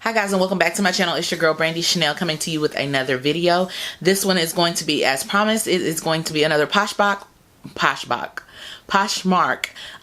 Hi guys, and welcome back to my channel. It's your girl Brandie Chanel coming to you with another video. This one is going to be, as promised, it is going to be another Poshmark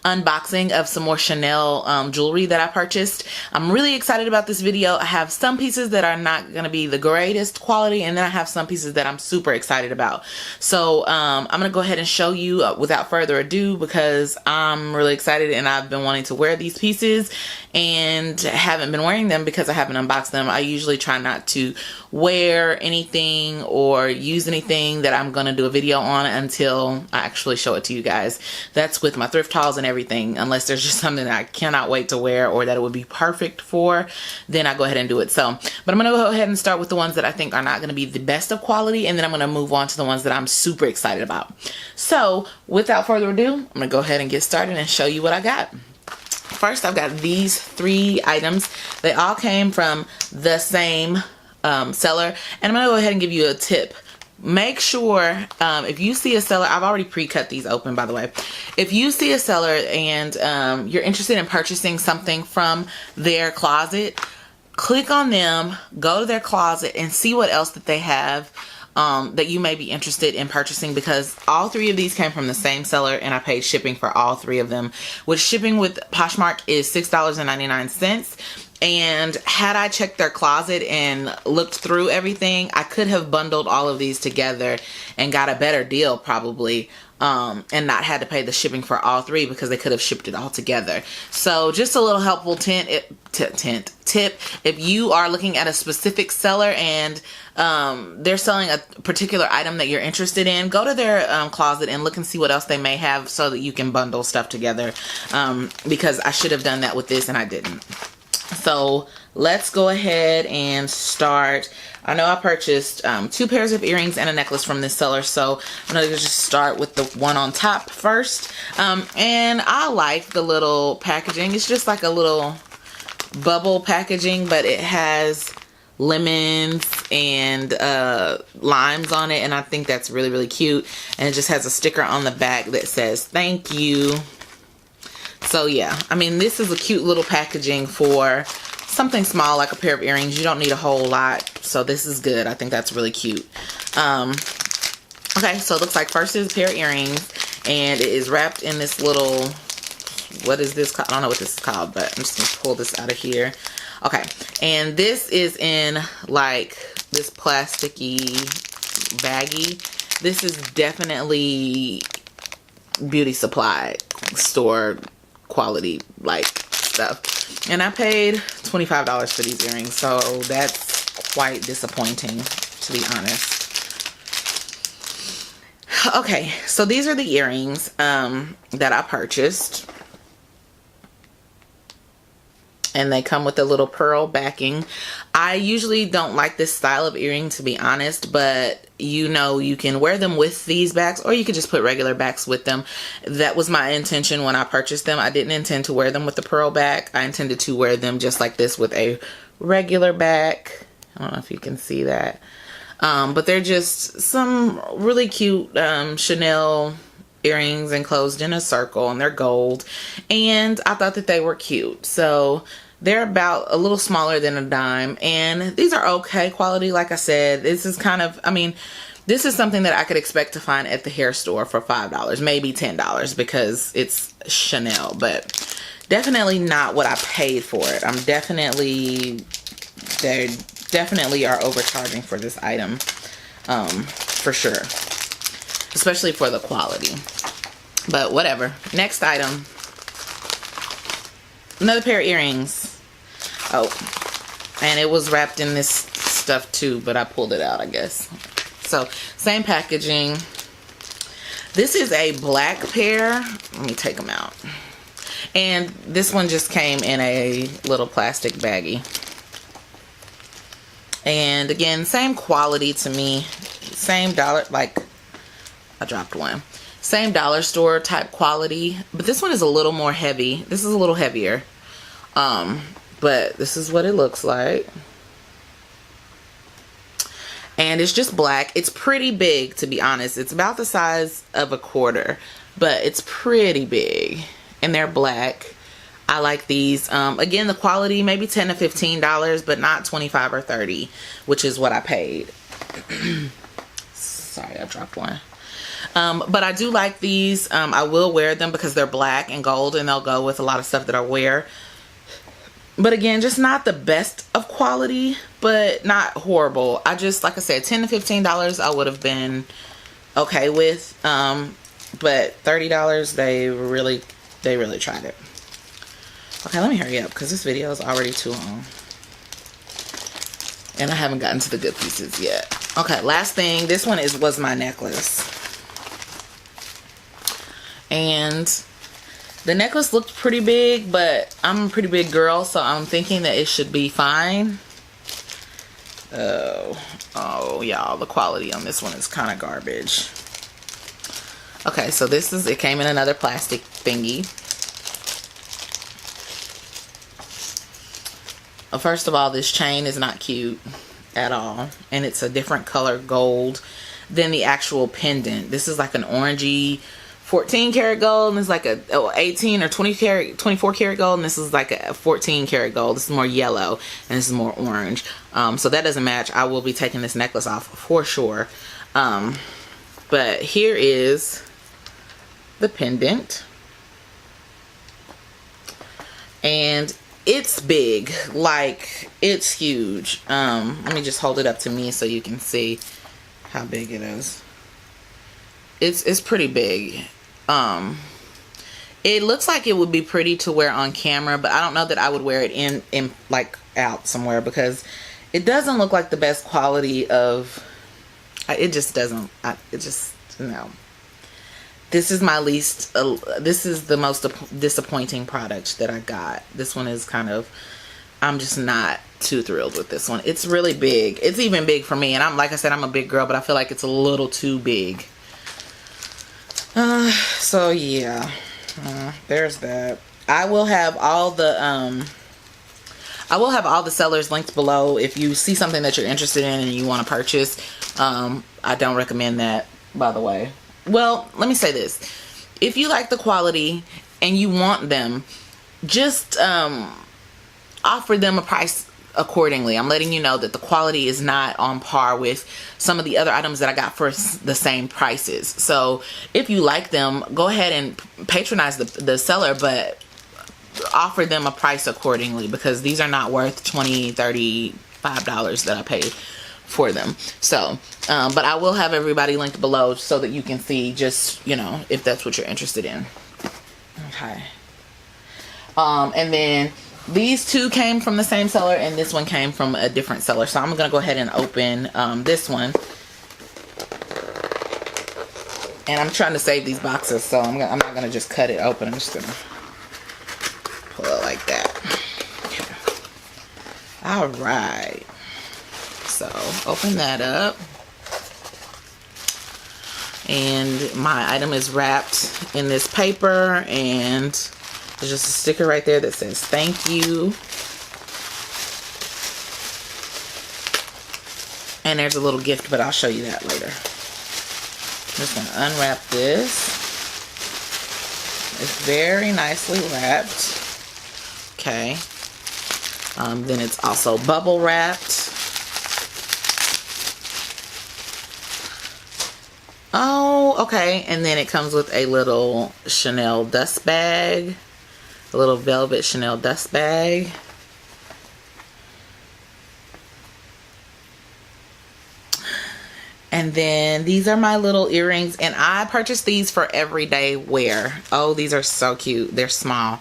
unboxing of some more Chanel jewelry that I purchased. I'm really excited about this video. I have some pieces that are not going to be the greatest quality, and then I have some pieces that I'm super excited about. So I'm going to go ahead and show you without further ado, because I'm really excited and I've been wanting to wear these pieces and haven't been wearing them because I haven't unboxed them. I usually try not to wear anything or use anything that I'm going to do a video on until I actually show it to you guys. That's with my thrift hauls and everything, unless there's just something that I cannot wait to wear or that it would be perfect for, then I go ahead and do it. So, but I'm going to go ahead and start with the ones that I think are not going to be the best of quality, and then I'm going to move on to the ones that I'm super excited about. So without further ado, I'm going to go ahead and get started and show you what I got. First, I've got these 3 items. They all came from the same seller, and I'm going to go ahead and give you a tip. Make sure if you see a seller, I've already pre-cut these open, by the way. If you see a seller and you're interested in purchasing something from their closet, click on them, go to their closet, and see what else that they have that you may be interested in purchasing, because all 3 of these came from the same seller and I paid shipping for all 3 of them, which shipping with Poshmark is $6.99. And had I checked their closet and looked through everything, I could have bundled all of these together and got a better deal probably, and not had to pay the shipping for all 3 because they could have shipped it all together. So just a little helpful tip. If you are looking at a specific seller and they're selling a particular item that you're interested in, go to their closet and look and see what else they may have so that you can bundle stuff together, because I should have done that with this and I didn't. So let's go ahead and start. I know I purchased 2 pairs of earrings and a necklace from this seller, so I'm going to just start with the one on top first. And I like the little packaging. It's just like a little bubble packaging, but it has lemons and limes on it, and I think that's really, really cute. And it just has a sticker on the back that says thank you. So yeah, I mean, this is a cute little packaging for something small like a pair of earrings. You don't need a whole lot, so this is good. I think that's really cute. Okay, so it looks like first is a pair of earrings, and it is wrapped in this little, what is this called? I don't know what this is called, but I'm just gonna pull this out of here. Okay, and this is in like this plasticky baggie. This is definitely beauty supply store quality like stuff, and I paid $25 for these earrings, so that's quite disappointing, to be honest. Okay, so these are the earrings that I purchased, and they come with a little pearl backing. I usually don't like this style of earring, to be honest, but you know, you can wear them with these backs, or you could just put regular backs with them. That was my intention when I purchased them. I didn't intend to wear them with the pearl back. I intended to wear them just like this with a regular back. I don't know if you can see that. But they're just some really cute Chanel earrings enclosed in a circle, and they're gold, and I thought that they were cute. So they're about a little smaller than a dime, and these are okay quality. Like I said, this is kind of, I mean, this is something that I could expect to find at the hair store for $5, maybe $10, because it's Chanel, but definitely not what I paid for it. They definitely are overcharging for this item, for sure, especially for the quality, but whatever. Next item, another pair of earrings. Oh, and it was wrapped in this stuff too, but I pulled it out, I guess. So same packaging. This is a black pair. Let me take them out. And this one just came in a little plastic baggie. And again, same quality to me, same dollar, like I dropped one. Same dollar store type quality, but this one is a little more heavy. This is a little heavier. But this is what it looks like. And it's just black. It's pretty big, to be honest. It's about the size of a quarter, but it's pretty big. And they're black. I like these. Again, the quality maybe $10 to $15, but not $25 or $30, which is what I paid. Sorry, I dropped one. But I do like these. I will wear them because they're black and gold, and they'll go with a lot of stuff that I wear. But again, just not the best of quality, but not horrible. I just, like I said, $10 to $15 I would have been okay with. But $30, they really tried it. Okay, let me hurry up because this video is already too long. And I haven't gotten to the good pieces yet. Okay, last thing. This one was my necklace. And the necklace looked pretty big, but I'm a pretty big girl, so I'm thinking that it should be fine. Oh, y'all, the quality on this one is kind of garbage. Okay, so it came in another plastic thingy. First of all, this chain is not cute at all, and it's a different color gold than the actual pendant. This is like an orangey 14 karat gold, and it's like a 18 or 24 karat gold, and this is like a 14 karat gold. This is more yellow, and this is more orange. So that doesn't match. I will be taking this necklace off for sure. But here is the pendant, and it's big, like it's huge. Let me just hold it up to me so you can see how big it is. It's pretty big. It looks like it would be pretty to wear on camera, but I don't know that I would wear it in like out somewhere, because it doesn't look like the best quality of, it just doesn't, no. This is my least, this is the most disappointing product that I got. This one is kind of, I'm just not too thrilled with this one. It's really big. It's even big for me, and like I said, I'm a big girl, but I feel like it's a little too big. So yeah, there's that. I will have all the sellers linked below if you see something that you're interested in and you want to purchase. I don't recommend that, by the way. Well, let me say this. If you like the quality and you want them, just offer them a price accordingly. I'm letting you know that the quality is not on par with some of the other items that I got for the same prices. So if you like them, go ahead and patronize the seller, but offer them a price accordingly, because these are not worth $20, $35 that I paid for them. So but I will have everybody linked below so that you can see, just, you know, if that's what you're interested in. Okay. And then these two came from the same seller, and this one came from a different seller. So I'm gonna go ahead and open this one. And I'm trying to save these boxes, so I'm not gonna just cut it open. I'm just gonna pull it like that. Okay. All right. So open that up, and my item is wrapped in this paper, and there's just a sticker right there that says thank you, and there's a little gift, but I'll show you that later. I'm just gonna unwrap this. It's very nicely wrapped. Okay. Then it's also bubble wrapped. Oh, okay. And then it comes with a little Chanel dust bag. A little velvet Chanel dust bag. And then these are my little earrings, and I purchased these for everyday wear. Oh, these are so cute. They're small.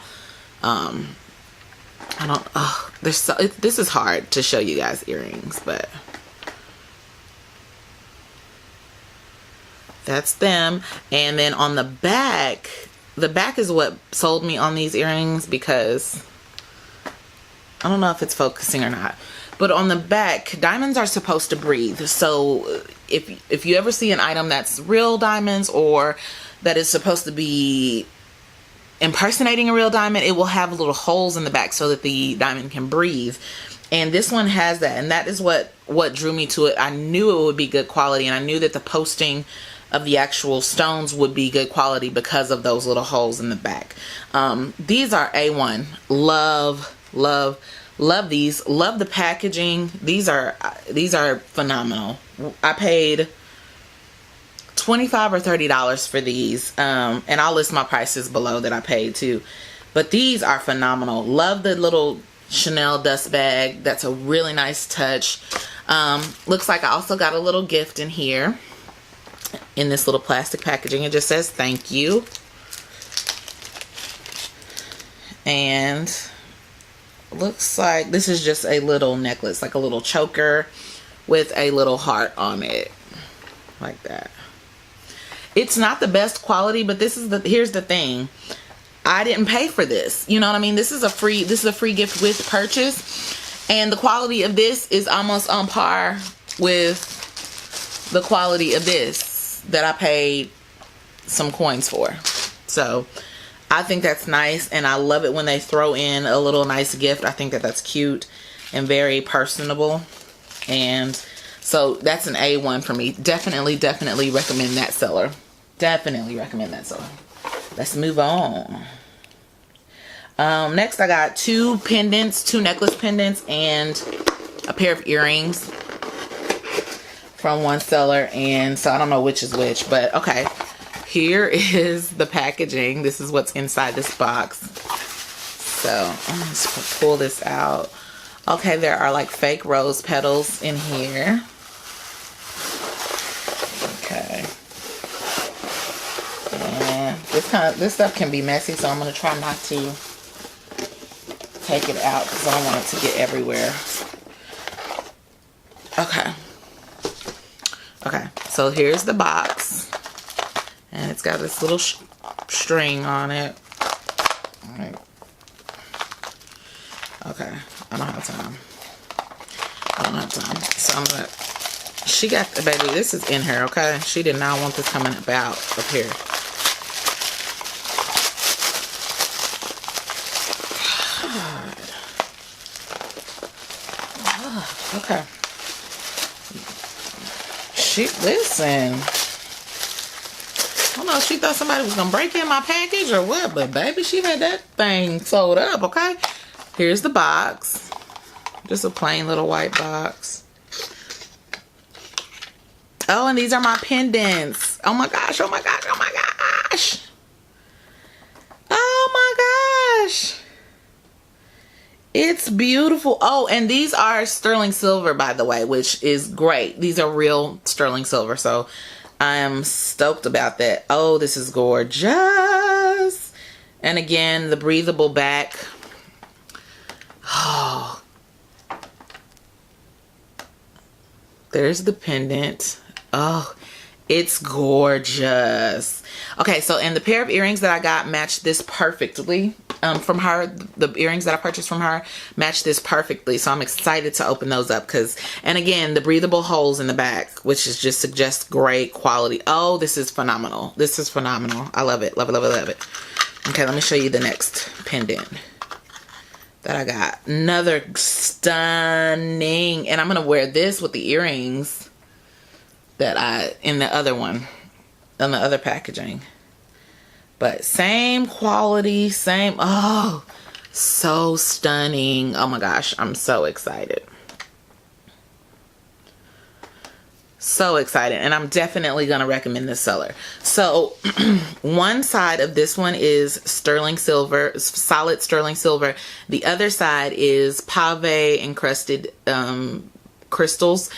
This is hard to show you guys earrings, but that's them. And then on the back is what sold me on these earrings, because I don't know if it's focusing or not, but on the back, diamonds are supposed to breathe. So if you ever see an item that's real diamonds, or that is supposed to be impersonating a real diamond, it will have little holes in the back so that the diamond can breathe. And this one has that, and that is what drew me to it. I knew it would be good quality, and I knew that the posting of the actual stones would be good quality because of those little holes in the back. These are A1. Love, love, love these. Love the packaging. These are phenomenal. I paid $25 or $30 for these, and I'll list my prices below that I paid too. But these are phenomenal. Love the little Chanel dust bag. That's a really nice touch. Looks like I also got a little gift in here in this little plastic packaging. It just says thank you. And looks like this is just a little necklace, like a little choker with a little heart on it, like that. It's not the best quality, but here's the thing. I didn't pay for this. You know what I mean? This is a free gift with purchase. And the quality of this is almost on par with the quality of this that I paid some coins for. So I think that's nice, and I love it when they throw in a little nice gift. I think that that's cute and very personable. And so that's an A1 for me. Definitely recommend that seller. Definitely recommend that seller. Let's move on. Next I got two necklace pendants, and a pair of earrings from one seller. And so I don't know which is which, but okay. Here is the packaging. This is what's inside this box. So I'm just pull this out. Okay, there are like fake rose petals in here. Okay. And this stuff can be messy, so I'm gonna try not to take it out because I don't want it to get everywhere. Okay. Okay, so here's the box. And it's got this little string on it. All right. Okay, I don't have time. So I'm gonna, she got the baby, this is in her, okay? She did not want this coming about up here. God. Oh, okay. Listen. I don't know if she thought somebody was gonna break in my package or what, but baby, she had that thing sold up, okay? Here's the box. Just a plain little white box. Oh, and these are my pendants. Oh my gosh, oh my gosh, oh my gosh. Oh my gosh. It's beautiful. Oh, and these are sterling silver, by the way, which is great. These are real sterling silver, so I am stoked about that. Oh, this is gorgeous. And again, the breathable back. Oh. There's the pendant. Oh, it's gorgeous. Okay, so and the pair of earrings that I got matched this perfectly. From her, the earrings that I purchased from her match this perfectly, so I'm excited to open those up and again, the breathable holes in the back, which is just suggests great quality. Oh, this is phenomenal. This is phenomenal. I love it, love it, love it, love it. Okay, let me show you the next pendant that I got. Another stunning, and I'm gonna wear this with the earrings that in the other one, on the other packaging. But same quality, same, oh, so stunning. Oh my gosh, I'm so excited. So excited. And I'm definitely going to recommend this seller. So one side of this one is sterling silver, solid sterling silver. The other side is pave encrusted crystals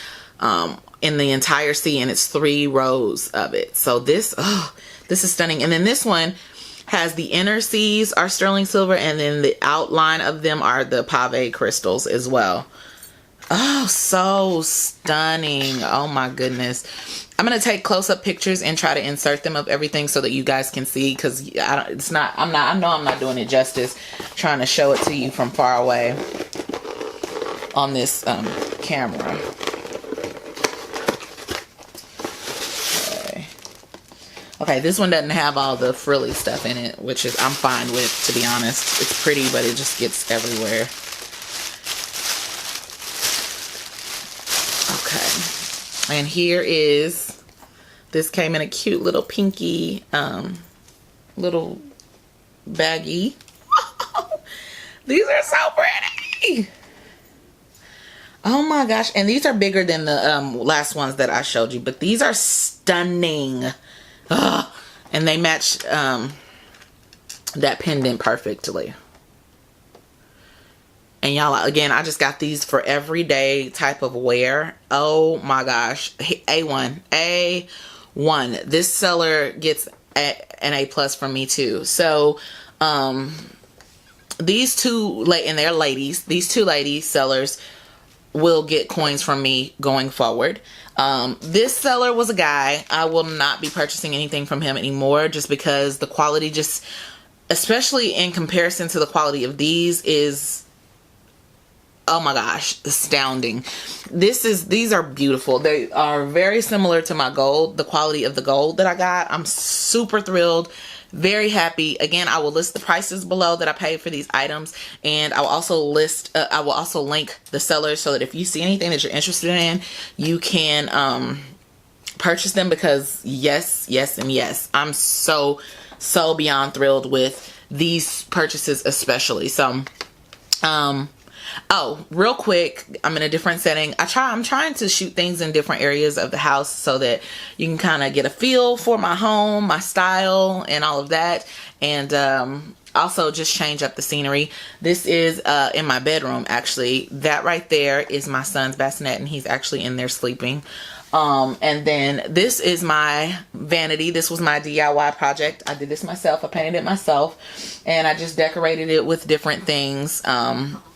in the entire C, and it's 3 rows of it. So this, oh, this is stunning. And then this one has the inner C's are sterling silver, and then the outline of them are the pave crystals as well. Oh, so stunning. Oh my goodness. I'm going to take close-up pictures and try to insert them of everything so that you guys can see, because I know I'm not doing it justice trying to show it to you from far away on this camera. Okay, this one doesn't have all the frilly stuff in it, which is I'm fine with, to be honest. It's pretty, but it just gets everywhere. Okay. And here is This came in a cute little pinky little baggie. These are so pretty. Oh my gosh. And these are bigger than the last ones that I showed you, but these are stunning. Ugh. And they match that pendant perfectly. And y'all, again, I just got these for everyday type of wear. Oh my gosh. A1. A1. This seller gets an A+ from me too. So, these two, and they're ladies, these two ladies sellers will get coins from me going forward. This seller was a guy. I will not be purchasing anything from him anymore, just because the quality, just especially in comparison to the quality of these, is, oh my gosh, astounding. These are beautiful. They are very similar to my gold, the quality of the gold that I got. I'm super thrilled, very happy. Again, I will list the prices below that I paid for these items, and I will also list I will also link the sellers, so that if you see anything that you're interested in, you can purchase them, because yes, yes, and yes, I'm so beyond thrilled with these purchases especially. So oh, real quick, I'm in a different setting. I'm trying to shoot things in different areas of the house so that you can kind of get a feel for my home, my style, and all of that. And also just change up the scenery. This is in my bedroom, actually. That right there is my son's bassinet, and he's actually in there sleeping. And then this is my vanity. This was my DIY project. I did this myself. I painted it myself, and I just decorated it with different things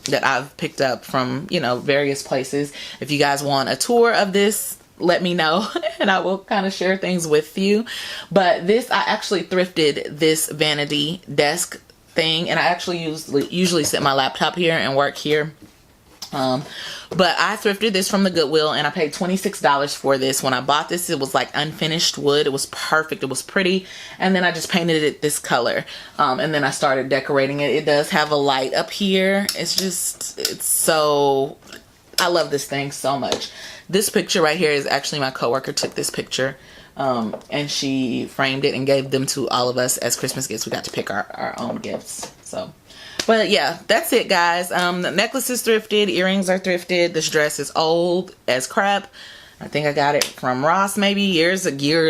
that I've picked up from, you know, various places. If you guys want a tour of this, let me know and I will kind of share things with you. But this, I actually thrifted this vanity desk thing, and I actually usually set my laptop here and work here. But I thrifted this from the Goodwill, and I paid $26 for this. When I bought this, it was like unfinished wood. It was perfect. It was pretty. And then I just painted it this color. And then I started decorating it. It does have a light up here. It's so, I love this thing so much. This picture right here is actually my coworker took this picture. And she framed it and gave them to all of us as Christmas gifts. We got to pick our own gifts. So, but yeah, that's it, guys. The necklace is thrifted, earrings are thrifted. This dress is old as crap. I think I got it from Ross maybe years ago.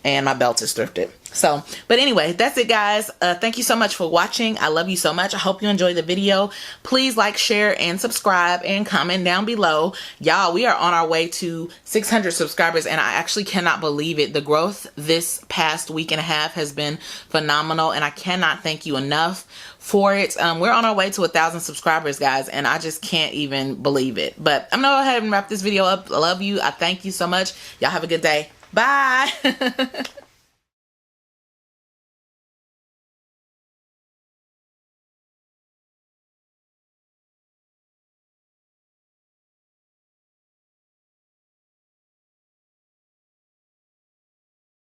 And my belt is thrifted. So, but anyway, that's it, guys. Thank you so much for watching. I love you so much. I hope you enjoyed the video. Please like, share, and subscribe, and comment down below. Y'all, we are on our way to 600 subscribers, and I actually cannot believe it. The growth this past week and a half has been phenomenal, and I cannot thank you enough for it. We're on our way to 1,000 subscribers, guys, and I just can't even believe it. But I'm gonna go ahead and wrap this video up. I love you. I thank you so much. Y'all have a good day. Bye.